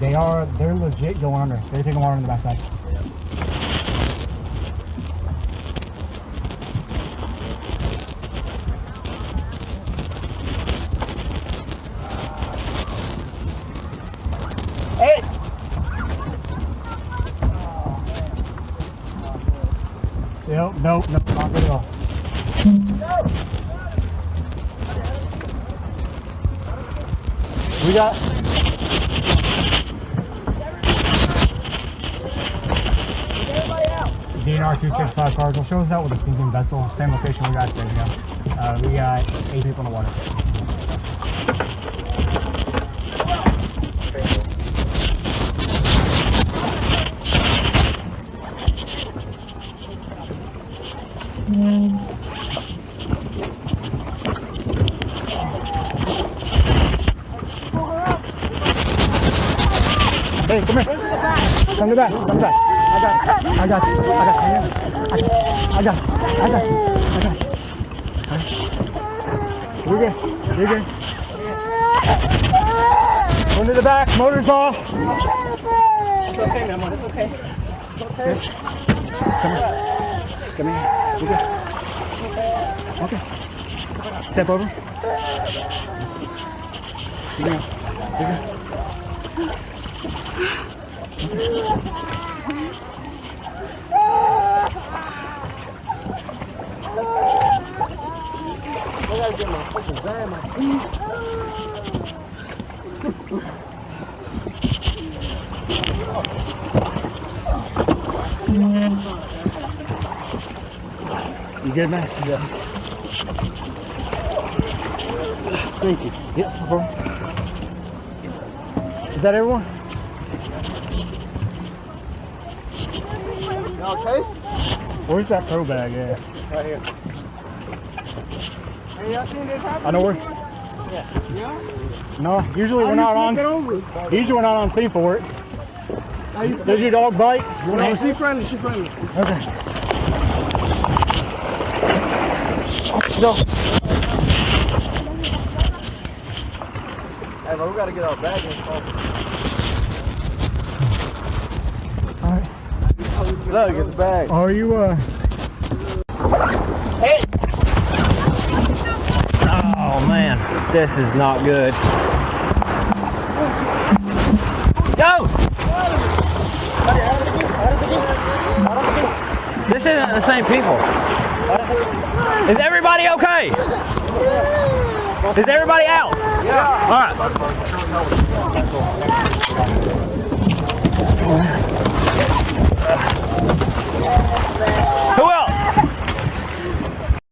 They're legit going under. They're taking water on the backside. Hey! Nope, not good at all. We got DNR 265 cars. Will show us out with a sinking vessel. Same location we got today. We got 8 people in the water. Hey, come here. Come to the back. I got you. You're good. Go to the back, motor's off. It's okay, man, it's okay. Come here. You're good. Okay. Step over. You're good. I gotta get my fucking van, my feet. You good, man? Yeah. Thank you. Yep, bro. Is that everyone? You okay? Where's that pro bag at? Right here. Hey, y'all seen this happen? I know where. Yeah. No, usually we're not on. Usually we're not on scene for it. Does your dog bite? No, she's friendly. Okay. Go. Hey, but we gotta get our bag in. Alright. Look, get the bag. Are you, Hey! Oh, man. This is not good. Go! This isn't the same people. Is everybody okay? Is everybody out? Yeah. All right.